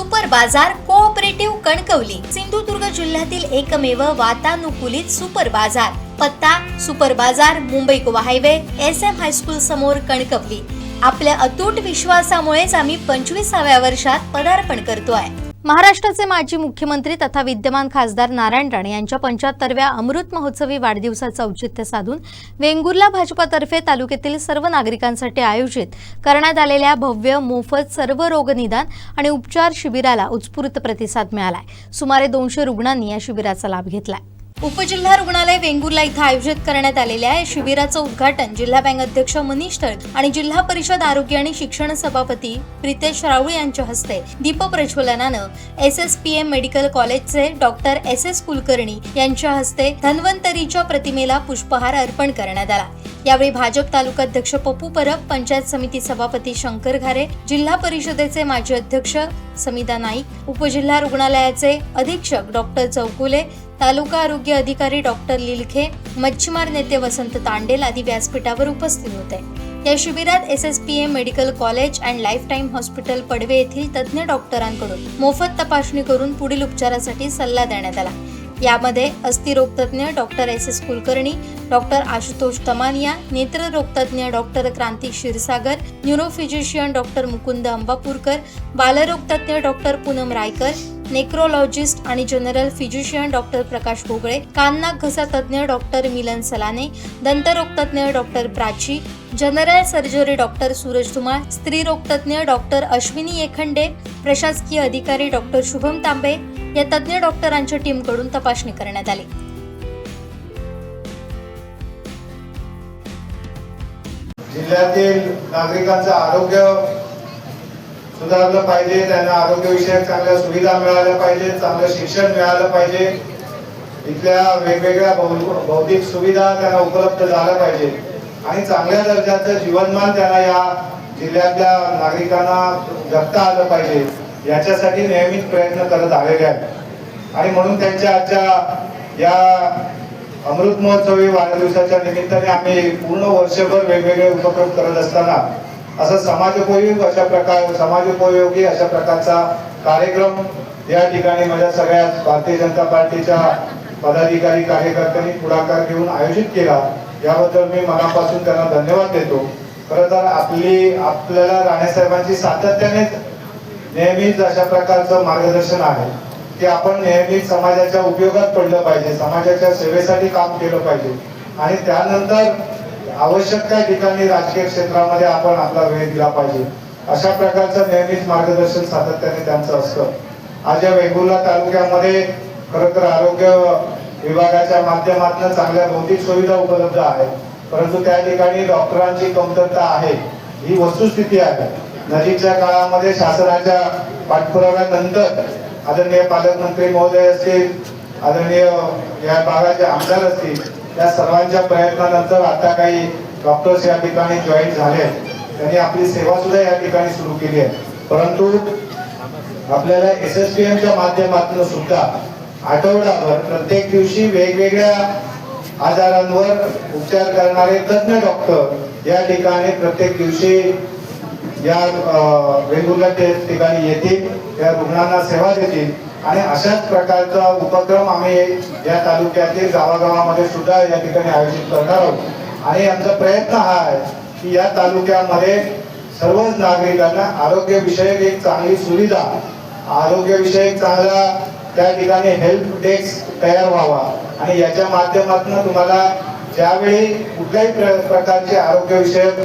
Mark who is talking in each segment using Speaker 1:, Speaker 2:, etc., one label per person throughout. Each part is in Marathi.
Speaker 1: सुपर बाजार कोऑपरेटिव्ह कणकवली सिंधुदुर्ग जिल्ह्यातील एकमेव वातानुकूलित सुपर बाजार। पत्ता सुपर बाजार Mumbai Goa highway SM high school समोर कणकवली। आपल्या अतूट विश्वासामुळेच आम्ही 25व्या वर्षात पदार्पण करतोय। महाराष्ट्राचे माजी मुख्यमंत्री तथा विद्यमान खासदार नारायण राणे यांच्या 75व्या अमृत महोत्सवी वाढदिवसाचं औचित्य साधून वेंगुर्ला भाजपातर्फे तालुक्यातील सर्व नागरिकांसाठी आयोजित करण्यात आलेल्या भव्य मोफत सर्व रोग निदान आणि उपचार शिबिराला उत्स्फूर्त प्रतिसाद मिळालाय। सुमारे 200 रुग्णांनी या शिबिराचा लाभ घेतलाय। उपजिल्हा रुग्णालय वेंगुर्ला इथं आयोजित करण्यात आलेल्या या शिबिराचं उद्घाटन जिल्हा बँक अध्यक्ष मनीष तळक आणि जिल्हा परिषद आरोग्य आणि शिक्षण सभापती प्रितेश राऊळ यांच्या हस्ते दीप प्रज्वलनानं SSPM मेडिकल कॉलेजचे डॉक्टर SS कुलकर्णी यांच्या हस्ते धन्वंतरीच्या प्रतिमेला पुष्पहार अर्पण करण्यात आला। यावेळी भाजप तालुकाध्यक्ष पप्पू परब, पंचायत समिती सभापती शंकर घारे, जिल्हा परिषदेचे माजी अध्यक्ष समिता नाईक, उपजिल्हा रुग्णालयाचे अधीक्षक डॉक्टर चौकुले, तालुका आरोग्य अधिकारी डॉक्टर लिलखे, मच्छीमार नेते वसंत तांडेल आदी व्यासपीठावर उपस्थित होते। या शिबिरात SSPM medical college and life time hospital Padve येथील तज्ञ डॉक्टरांकडून मोफत तपासणी करून पुढील उपचारासाठी सल्ला देण्यात आला। यामध्ये अस्थिरोग तज्ञ doctor SS Kulkarni, doctor Ashutosh Tamania, नेत्ररोग तज्ञ doctor Kranti Kshirsagar, neurophysician doctor Mukund Ambapurkar, बालरोग तज्ञ डॉक्टर पूनम रायकर, नेक्रोलॉजिस्ट आणि general physician doctor Prakash Bhogale, कान नाक घसा तज्ञ डॉक्टर मिलन सलाने, दंतरोग तज्ञ doctor Prachi, general surgery doctor Suraj Dhumal, स्त्रीरोग तज्ञ डॉक्टर अश्विनी येखंडे, प्रशासकीय अधिकारी डॉक्टर शुभम तांबे या तज्ञ डॉक्टरांच्या टीमकडून तपासणी करण्यात आली।
Speaker 2: जिल्ह्यातील नागरिकांचं आरोग्य सुधारलं पाहिजे, त्यांना आरोग्यविषयक चांगल्या सुविधा मिळाल्या पाहिजे, चांगलं शिक्षण मिळालं पाहिजे, इथल्या वेगवेगळ्या भौतिक सुविधा त्यांना उपलब्ध झाल्या पाहिजे आणि चांगल्या दर्जाचं जीवनमान त्यांना या जिल्ह्यातल्या नागरिकांना जगता आलं पाहिजे याच्यासाठी नेहमीच प्रयत्न करत आलेले आहेत। आणि म्हणून त्यांच्या आजच्या या अमृत महोत्सवी वाढदिवसाच्या निमित्ताने आम्ही पूर्ण वर्षभर वेगवेगळे उपक्रम करत असताना असं समाजोपयोगी अशा प्रकारचा कार्यक्रम या ठिकाणी माझ्या सगळ्या भारतीय जनता पार्टीच्या पदाधिकारी कार्यकर्त्यांनी पुढाकार घेऊन आयोजित केला। याबद्दल मी मनापासून त्यांना धन्यवाद देतो। खरं तर आपल्याला राणेसाहेबांची सातत्याने नेहमीच अशा प्रकारचं मार्गदर्शन आहे की आपण नेहमीच समाजाच्या उपयोगात पडलं पाहिजे, समाजाच्या सेवेसाठी काम केलं पाहिजे आणि त्यानंतर आवश्यक त्या ठिकाणी राजकीय क्षेत्रामध्ये आपण आपला वेळ दिला पाहिजे। अशा प्रकारचं नेहमीच मार्गदर्शन सातत्याने त्यांचं असतं। आज या वेंगुर्ला तालुक्यामध्ये खरं तर आरोग्य विभागाच्या माध्यमातून चांगल्या भौतिक सुविधा उपलब्ध आहेत, परंतु त्या ठिकाणी डॉक्टरांची कमतरता आहे ही वस्तुस्थिती आहे। नजीकच्या काळामध्ये शासनाच्या पाठपुराव्यानंतर आदरणीय पालकमंत्री महोदय असतील, आदरणीय या भागाचे आमदार असतील, या सर्वांच्या प्रयत्नानंतर आता काही डॉक्टर्स या ठिकाणी जॉईन झाले, त्यांनी आपली सेवा सुद्धा या ठिकाणी सुरू केली आहे। परंतु आपल्याला SSPMच्या माध्यमातून सुद्धा आठवडाभर प्रत्येक दिवशी वेगवेगळ्या आजारांवर उपचार करणारे तज्ञ डॉक्टर या ठिकाणी प्रत्येक दिवशी या वेगवेगळ्या ठिकाणी येतील, त्या रुग्णांना सेवा देतील आणि अशाच प्रकारचा उपक्रम आम्ही या तालुक्यातील गावागावामध्ये सुद्धा या ठिकाणी आयोजित करणार आहोत। आणि आमचा प्रयत्न हा आहे की या तालुक्यामध्ये सर्वच नागरिकांना आरोग्यविषयक एक चांगली सुविधा, आरोग्यविषयक चांगला त्या ठिकाणी हेल्प डेस्क तयार व्हावा आणि याच्या माध्यमातून तुम्हाला ज्यावेळी कुठल्याही प्रकारचे आरोग्यविषयक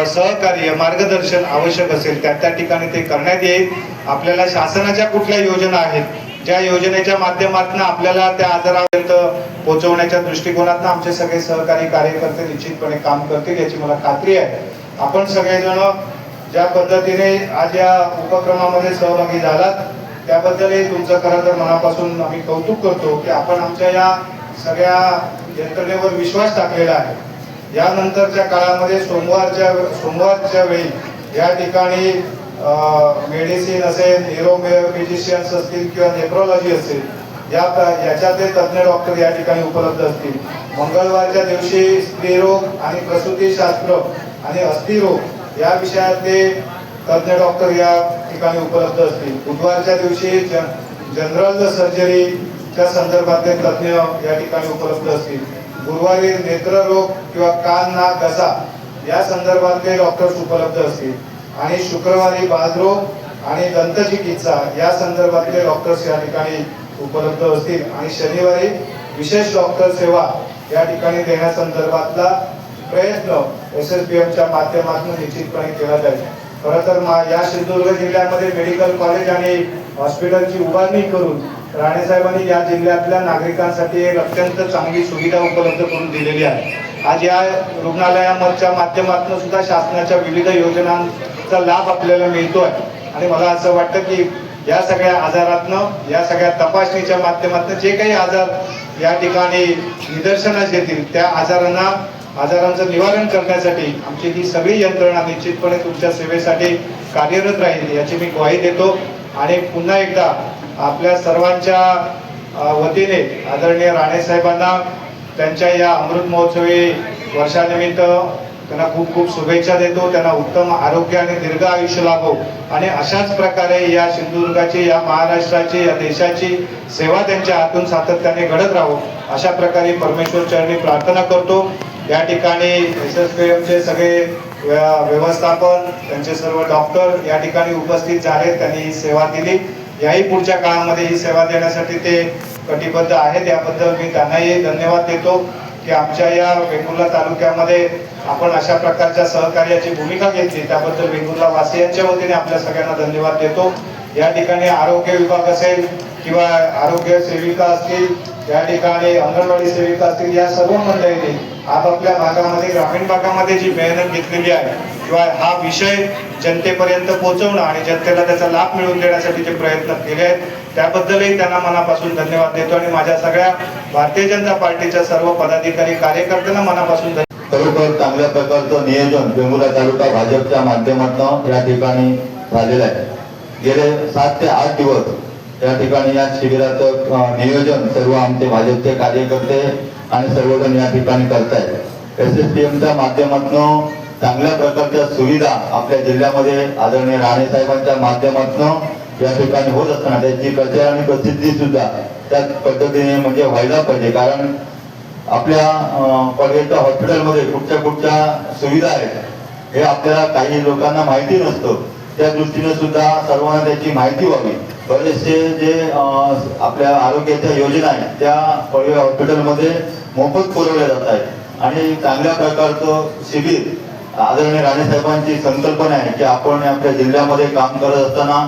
Speaker 2: सहकार्य मार्गदर्शन आवश्यक असेल त्या ठिकाणी ते करण्यात येईल। आपल्याला शासनाच्या कुठल्या योजना आहेत, ज्या योजनेच्या माध्यमातून आपल्याला त्या आजारापर्यंत पोहोचवण्याच्या दृष्टिकोनातून आमचे सगळे सहकारी कार्यकर्ते निश्चितपणे काम करतील याची मला खात्री आहे। आपण सगळेजण ज्या पद्धतीने आज या उपक्रमामध्ये सहभागी झालात त्याबद्दलही तुमचं खरं तर मनापासून आम्ही कौतुक करतो की आपण आमच्या या सगळ्या यंत्रणेवर विश्वास टाकलेला आहे। यानंतरच्या काळामध्ये सोमवारच्या वेळी या ठिकाणी मेडिसिन असेल, न्यूरोफिजिशियन्स असतील किंवा नेफ्रोलॉजी असेल, याच्यातले तज्ञ डॉक्टर या ठिकाणी उपलब्ध असतील। मंगळवारच्या दिवशी स्त्रीरोग आणि प्रसूतीशास्त्र आणि अस्थिरोग या विषयातले तज्ञ डॉक्टर या ठिकाणी उपलब्ध असतील. बुधवारच्या दिवशी जनरल सर्जरीच्या संदर्भातले तज्ज्ञ या ठिकाणी उपलब्ध असतील. गुरुवारी नेत्ररोग किंवा कान नाक घसा या संदर्भातले डॉक्टर्स उपलब्ध असतील आणि शुक्रवारी बालरोग आणि दंतचिकित्सा या संदर्भातले डॉक्टर्स या ठिकाणी उपलब्ध असतील आणि शनिवारी विशेष डॉक्टर सेवा या ठिकाणी देण्यासंदर्भातला प्रयत्न SSBMच्या माध्यमातून निश्चितपणे केला जाईल. खरं तर या सिंधुदुर्ग जिल्ह्यामध्ये मेडिकल कॉलेज आणि हॉस्पिटलची उभारणी करून राणेसाहेबांनी या जिल्ह्यातल्या नागरिकांसाठी एक अत्यंत चांगली सुविधा उपलब्ध करून दिलेली आहे. आज या रुग्णालयाच्या माध्यमातून सुद्धा शासनाच्या विविध योजनांचा लाभ आपल्याला मिळतोय आणि मला असं वाटतं की या सगळ्या आजारातनं, या सगळ्या तपासणीच्या माध्यमातून जे काही आजार या ठिकाणी निदर्शनास येतील त्या आजारांचं निवारण करण्यासाठी आमची ही सगळी यंत्रणा निश्चितपणे तुमच्या सेवेसाठी कार्यरत राहील याची मी ग्वाही देतो. आणि पुन्हा एकदा आपल्या सर्वांच्या वतीने आदरणीय राणेसाहेबांना त्यांच्या या अमृत महोत्सवी वर्षानिमित्त त्यांना खूप खूप शुभेच्छा देतो. त्यांना उत्तम आरोग्य आणि दीर्घ आयुष्य लाभो आणि अशाच प्रकारे या सिंधुदुर्गाची, या महाराष्ट्राची, या देशाची सेवा त्यांच्या हातून सातत्याने घडत राहो अशा प्रकारे परमेश्वर चरणी प्रार्थना करतो. या ठिकाणी SSBMचे सगळे व्यवस्थापन, त्यांचे सर्व डॉक्टर या ठिकाणी उपस्थित झाले, त्यांनी ही सेवा दिली. याही पुढच्या काळामध्ये ही सेवा देण्यासाठी ते कटिबद्ध आहेत. याबद्दल मी त्यांनाही धन्यवाद देतो की आमच्या या वेंगुर्ला तालुक्यामध्ये आपण अशा प्रकारच्या सहकार्याची भूमिका घेतली त्याबद्दल वेंगुर्ला वासियांच्या वतीने आपल्या सगळ्यांना धन्यवाद देतो. या ठिकाणी आरोग्य विभाग असेल किंवा आरोग्य सेविका असतील, या ठिकाणी अंगणवाडी सेविका असतील, या सर्व मंडळींनी आपापल्या भागामध्ये, ग्रामीण भागामध्ये जी मेहनत घेतलेली आहे किंवा हा विषय जनतेपर्यंत पोहोचवणं आणि जनतेला त्याचा लाभ मिळवून देण्यासाठी जे प्रयत्न केले आहेत त्याबद्दलही त्यांना मनापासून धन्यवाद देतो आणि माझ्या सगळ्या भारतीय जनता पार्टीच्या सर्व पदाधिकारी, कार्यकर्त्यांना मनापासून
Speaker 3: खरोखर चांगल्या प्रकारचं नियोजन वेंगुर्ला तालुका भाजपच्या माध्यमातून या ठिकाणी झालेलं आहे. गेले 7 ते 8 दिवस या ठिकाणी या शिबिराचं नियोजन सर्व आमचे भाजपचे कार्यकर्ते आणि सर्वजण या ठिकाणी करतायत. SSBMच्या माध्यमातून चांगल्या प्रकारच्या सुविधा आपल्या जिल्ह्यामध्ये आदरणीय राणेसाहेबांच्या माध्यमातून या ठिकाणी होत असताना त्याची प्रचार आणि प्रसिद्धी सुद्धा त्याच पद्धतीने म्हणजे व्हायला पाहिजे. कारण आपल्या कॉलेजच्या हॉस्पिटलमध्ये कुठच्या सुविधा आहेत हे आपल्याला काही लोकांना माहिती नसतं. त्या दृष्टीने सुद्धा सर्वांना त्याची माहिती व्हावी. बरेचसे जे आपल्या आरोग्याच्या योजना आहेत त्या कॉलेज हॉस्पिटलमध्ये मोफत पुरवल्या जात आहेत आणि चांगल्या प्रकारचं शिबिर आदरणीय राणेसाहेबांची संकल्पना आहे की आपण आपल्या जिल्ह्यामध्ये काम करत असताना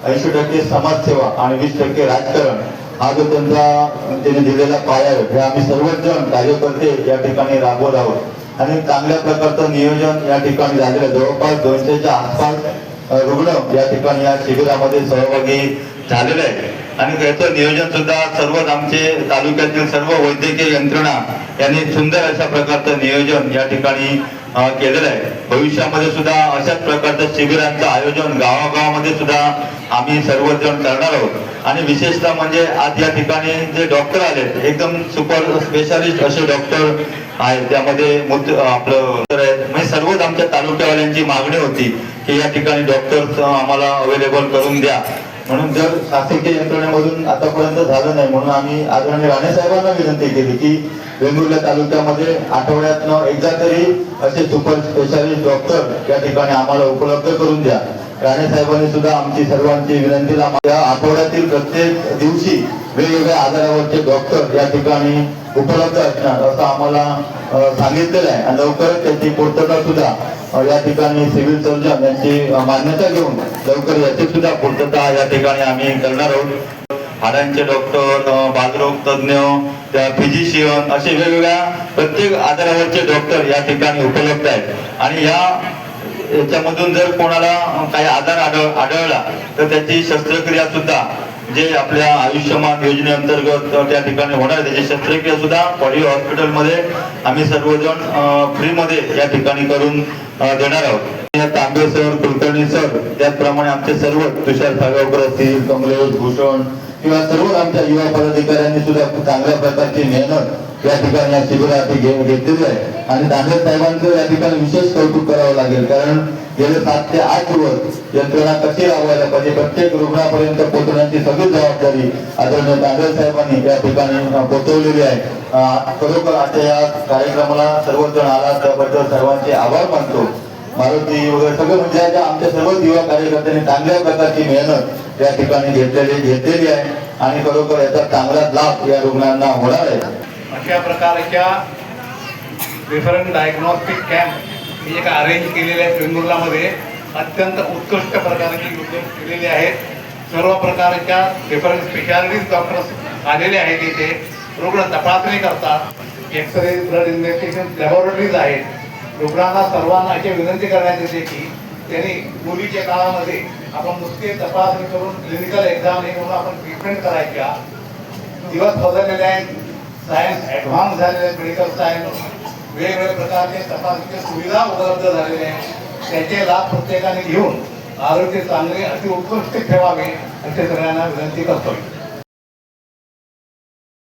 Speaker 3: 80% समाजसेवा आणि 20% राजकारण हा जो त्यांनी दिलेला पाया आहे हे आम्ही सर्वच जण कार्यकर्ते या ठिकाणी राबवत आहोत आणि चांगल्या प्रकारचं नियोजन या ठिकाणी झालेलं आहे. जवळपास 200च्या आसपास रुग्ण या ठिकाणी या शिबिरामध्ये सहभागी झालेले आहे आणि याचं नियोजन सुद्धा सर्वच आमचे तालुक्यातील सर्व वैद्यकीय यंत्रणा यांनी सुंदर अशा प्रकारचं नियोजन या ठिकाणी केलेलं आहे. भविष्यामध्ये सुद्धा अशाच प्रकारचं शिबिरांचं आयोजन गावागावामध्ये सुद्धा आम्ही सर्वजण करणार आहोत आणि विशेषतः म्हणजे आज या ठिकाणी जे डॉक्टर आले एकदम सुपर स्पेशालिस्ट असे डॉक्टर आहेत. त्यामध्ये आपलं म्हणजे सर्वच आमच्या तालुक्यावाल्यांची मागणी होती की या ठिकाणी डॉक्टर आम्हाला अवेलेबल करून द्या म्हणून. जर शासकीय यंत्रणेमधून आतापर्यंत झालं नाही म्हणून आम्ही आदरणीय राणेसाहेबांना विनंती केली की वेंगुर्ला तालुक्यामध्ये आठवड्यातनं एकदा तरी असे सुपर स्पेशालिस्ट डॉक्टर या ठिकाणी आम्हाला उपलब्ध करून द्या. राणेसाहेबांनी सुद्धा आमची सर्वांची विनंतीला या आठवड्यातील प्रत्येक दिवशी वेगवेगळ्या आजारावरचे डॉक्टर या ठिकाणी उपलब्ध असणार असं आम्हाला सांगितलेलं आहे आणि लवकरच त्याची पूर्तता सुद्धा या ठिकाणी सिव्हिल सर्जन यांची मान्यता घेऊन लवकर याची सुद्धा पूर्तता या ठिकाणी आम्ही करणार आहोत. हाडांचे डॉक्टर, बालरोग तज्ञ, फिजिशियन असे वेगवेगळ्या प्रत्येक आजारावरचे डॉक्टर या ठिकाणी उपलब्ध आहेत आणि याच्यामधून जर कोणाला काही आजार आढळला तर त्याची शस्त्रक्रिया सुद्धा जे आपल्या आयुष्यमान योजनेअंतर्गत त्या ठिकाणी होणार त्याची शस्त्रक्रिया सुद्धा पॉलिओ हॉस्पिटलमध्ये आम्ही सर्वजण फ्रीमध्ये या ठिकाणी करून देणार आहोत. तांबे सर, कुलकर्णी सर, त्याचप्रमाणे आमचे सर्व तुषार साळगावकर असतील, कमलेश भूषण किंवा सर्व आमच्या युवा पदाधिकाऱ्यांनी सुद्धा चांगल्या प्रकारची मेहनत या ठिकाणी या शिबिरासाठी घेतलेली आहे आणि दानवे साहेबांचं या ठिकाणी विशेष कौतुक करावं लागेल. कारण गेले 7 ते 8 दिवस यंत्रणा कशी राबवायला पाहिजे, प्रत्येक रुग्णापर्यंत पोहोचण्याची सगळी जबाबदारी आदरणीय दांडेल साहेबांनी या ठिकाणी पोहोचवलेली आहे. खरोखर आजच्या या कार्यक्रमाला सर्वजण आला त्याबद्दल सर्वांचे आभार मानतो. मारुती वगैरे सगळे म्हणजे आमच्या सर्व युवा कार्यकर्त्यांनी चांगल्या प्रकारची मेहनत या ठिकाणी घेतलेली आहे आणि खरोखर याचा चांगला लाभ या रुग्णांना होणार आहे.
Speaker 4: अशा प्रकारच्या रेफरल डायग्नॉस्टिक कॅम्प हे का अरेंज केलेले आहेत वेंगुर्लामध्ये अत्यंत उत्कृष्ट प्रकारची उद्योग केलेले आहेत. सर्व प्रकारच्या रेफरल स्पेशालिस्ट डॉक्टर्स आलेले आहेत. इथे रुग्ण तपासणी करतात. एक्सरे ब्लड इन्व्हेस्टिगेशन लॅबोरेटरीज आहेत. रुग्णांना सर्वांना अशी विनंती करण्यात येते की त्यांनी मुलीच्या काळामध्ये आपण नुसते तपासणी करून क्लिनिकल एक्झाम हे करून आपण ट्रीटमेंट करायच्या. दिवस बदललेले आहेत. सायन्स ॲडव्हान्स झालेले आहेत. मेडिकल सायन्स वेगवेगळ्या प्रकारचे तपासणीच्या सुविधा उपलब्ध झालेल्या आहेत. त्याचे लाभ प्रत्येकाने घेऊन आरोग्य चांगले अति उत्कृष्ट ठेवावे असे सगळ्यांना विनंती करतोय.